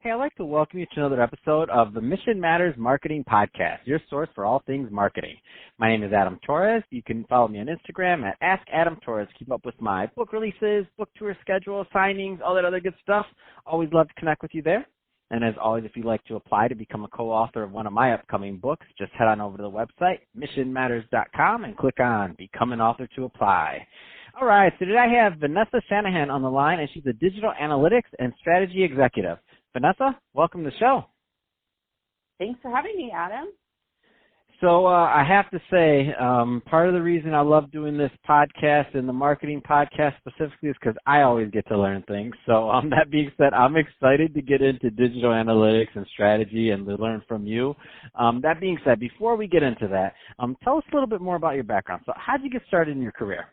Hey, I'd like to welcome you to another episode of the Mission Matters Marketing Podcast, your source for all things marketing. My name is Adam Torres. You can follow me on Instagram at AskAdamTorres. Keep up with my book releases, book tour schedule, signings, all that other good stuff. Always love to connect with you there. And as always, if you'd like to apply to become a co-author of one of my upcoming books, just head on over to the website, missionmatters.com, and click on Become an Author to apply. All right, so today I have Vanessa Shanahan on the line, and she's a digital analytics and strategy executive. Vanessa, welcome to the show. Thanks for having me, Adam. So I have to say, part of the reason I love doing this podcast and the marketing podcast specifically is because I always get to learn things. So that being said, I'm excited to get into digital analytics and strategy and to learn from you. That being said, before we get into that, tell us a little bit more about your background. So how did you get started in your career?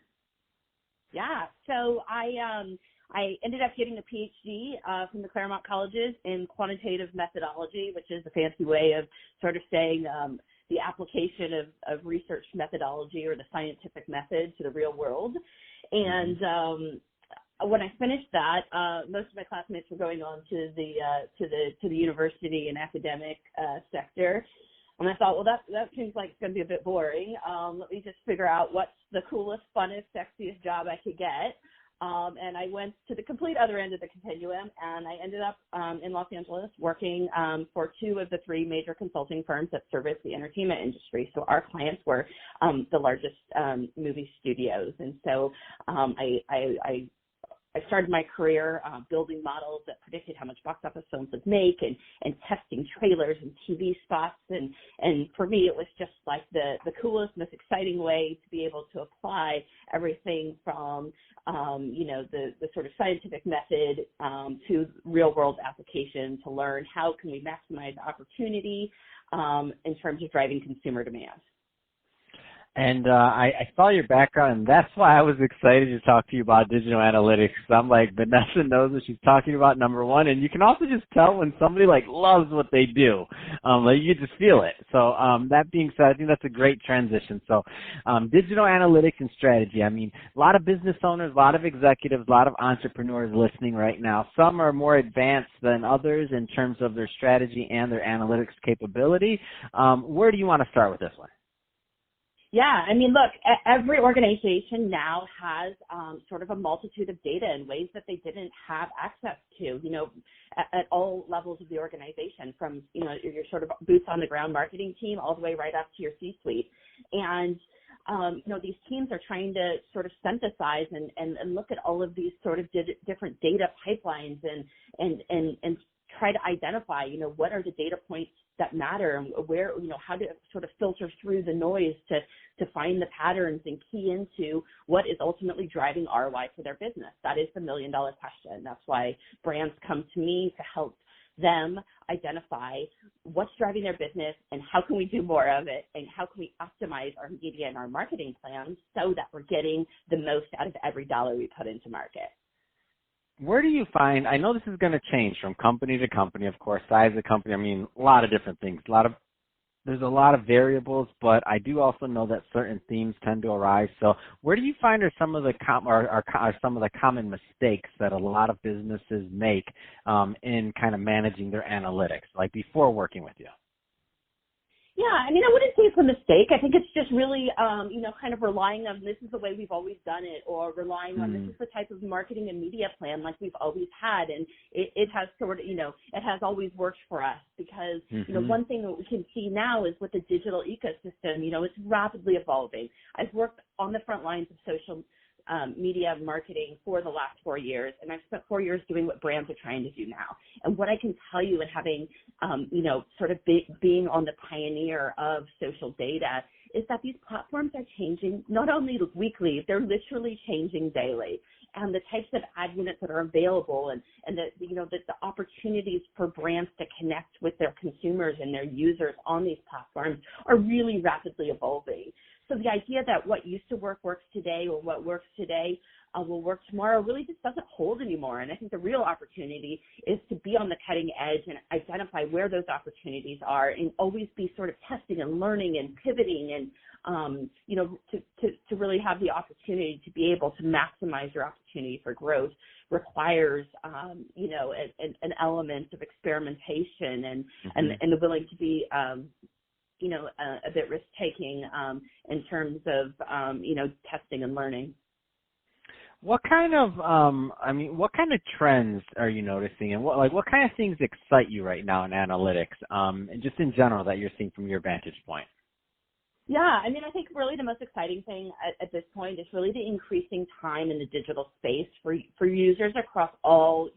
Yeah, so I ended up getting a PhD from the Claremont Colleges in quantitative methodology, which is a fancy way of sort of saying the application of research methodology or the scientific method to the real world. And when I finished that, most of my classmates were going on to the university and academic sector. And I thought, well, that seems like it's going to be a bit boring. Let me just figure out what's the coolest, funnest, sexiest job I could get. And I went to the complete other end of the continuum, and I ended up in Los Angeles working for two of the three major consulting firms that service the entertainment industry. So our clients were the largest movie studios. And so I started my career building models that predicted how much box office films would make and testing trailers and TV spots. And for me, it was just like the coolest, most exciting way to be able to apply everything from, the sort of scientific method to real world application to learn how can we maximize opportunity in terms of driving consumer demand. And I saw your background, and that's why I was excited to talk to you about digital analytics. I'm like, Vanessa knows what she's talking about, number one, and you can also just tell when somebody loves what they do. You just feel it. So that being said, I think that's a great transition. So digital analytics and strategy. I mean, a lot of business owners, a lot of executives, a lot of entrepreneurs listening right now. Some are more advanced than others in terms of their strategy and their analytics capability. Where do you want to start with this one? Yeah, I mean, look, every organization now has sort of a multitude of data in ways that they didn't have access to, at all levels of the organization, from, your sort of boots on the ground marketing team all the way right up to your C-suite. And, these teams are trying to sort of synthesize and look at all of these sort of different data pipelines and try to identify, what are the data points that matter and where, how to sort of filter through the noise to find the patterns and key into what is ultimately driving ROI for their business. That is the $1 million question. That's why brands come to me to help them identify what's driving their business and how can we do more of it and how can we optimize our media and our marketing plans so that we're getting the most out of every dollar we put into market. Where do you find, I know this is going to change from company to company, of course, size of company, I mean, a lot of different things, there's a lot of variables, but I do also know that certain themes tend to arise. So where do you find are some of the common mistakes that a lot of businesses make in kind of managing their analytics, like before working with you? Yeah, I mean, I wouldn't say it's a mistake. I think it's just really, kind of relying on this is the way we've always done it, or relying on this is the type of marketing and media plan like we've always had, and it has sort of, it has always worked for us because, one thing that we can see now is with the digital ecosystem, it's rapidly evolving. I've worked on the front lines of social media marketing for the last 4 years, and I've spent 4 years doing what brands are trying to do now. And what I can tell you and having, sort of being on the pioneer of social data is that these platforms are changing not only weekly, they're literally changing daily. And the types of ad units that are available and the opportunities for brands to connect with their consumers and their users on these platforms are really rapidly evolving. So the idea that what used to works today or what works today will work tomorrow really just doesn't hold anymore. And I think the real opportunity is to be on the cutting edge and identify where those opportunities are and always be sort of testing and learning and pivoting and, to really have the opportunity to be able to maximize your opportunity for growth requires, an element of experimentation and the willing to be, a bit risk-taking in terms of, testing and learning. What kind of, what kind of trends are you noticing, and what kind of things excite you right now in analytics, and just in general that you're seeing from your vantage point? Yeah, I think really the most exciting thing at this point is really the increasing time in the digital space for users across all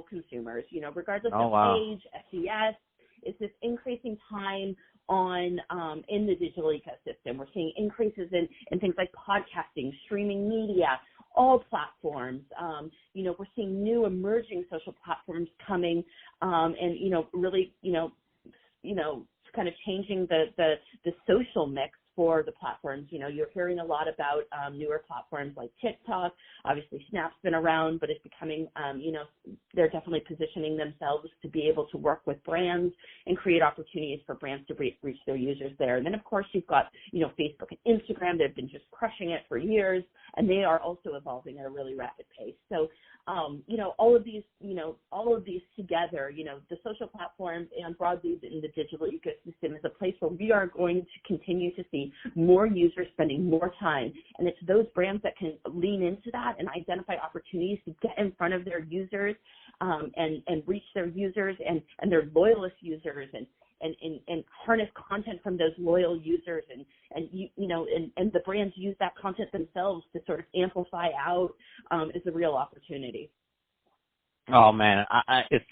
consumers, regardless of age, SES. It's this increasing time in the digital ecosystem. We're seeing increases in things like podcasting, streaming media, all platforms. We're seeing new emerging social platforms coming, and really, kind of changing the social mix for the platforms. You're hearing a lot about newer platforms like TikTok. Obviously, Snap's been around, but it's becoming, they're definitely positioning themselves to be able to work with brands and create opportunities for brands to reach their users there. And then, of course, you've got, Facebook and Instagram that have been just crushing it for years, and they are also evolving at a really rapid pace. So, all of these together, the social platforms and broadly in the digital ecosystem is a place where we are going to continue to see more users spending more time. And it's those brands that can lean into that and identify opportunities to get in front of their users and reach their users and their loyalist users and harness content from those loyal users and the brands use that content themselves to sort of amplify out is a real opportunity. Oh man,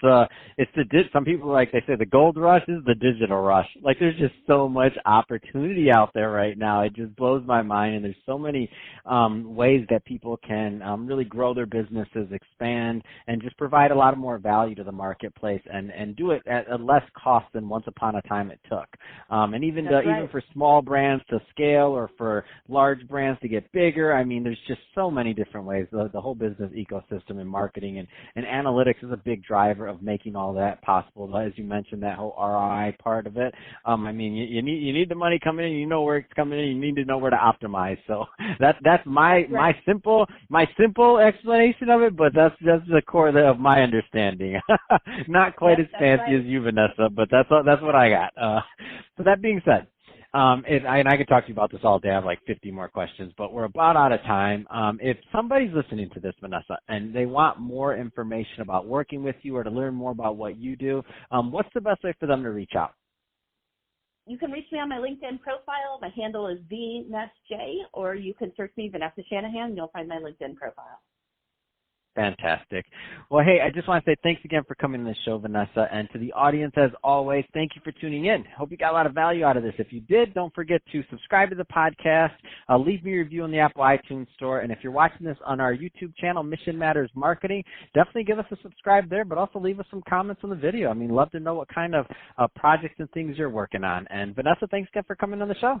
some people, like they say, the gold rush is the digital rush. Like there's just so much opportunity out there right now. It just blows my mind, and there's so many ways that people can really grow their businesses, expand, and just provide a lot of more value to the marketplace and do it at a less cost than once upon a time it took. And even for small brands to scale or for large brands to get bigger, there's just so many different ways. The whole business ecosystem and marketing and analytics is a big driver of making all that possible. As you mentioned, that whole ROI part of it. You need the money coming in. You know where it's coming in. You need to know where to optimize. So that's my simple explanation of it. But that's the core of my understanding. Not quite as fancy as you, Vanessa, but that's what I got. So that being said. And I could talk to you about this all day. I have like 50 more questions, but we're about out of time. If somebody's listening to this, Vanessa, and they want more information about working with you or to learn more about what you do, what's the best way for them to reach out? You can reach me on my LinkedIn profile. My handle is VNessJ, or you can search me, Vanessa Shanahan, and you'll find my LinkedIn profile. Fantastic. Well, hey, I just want to say thanks again for coming to the show, Vanessa. And to the audience, as always, thank you for tuning in. Hope you got a lot of value out of this. If you did, don't forget to subscribe to the podcast. Leave me a review on the Apple iTunes Store. And if you're watching this on our YouTube channel, Mission Matters Marketing, definitely give us a subscribe there, but also leave us some comments on the video. Love to know what kind of projects and things you're working on. And Vanessa, thanks again for coming on the show.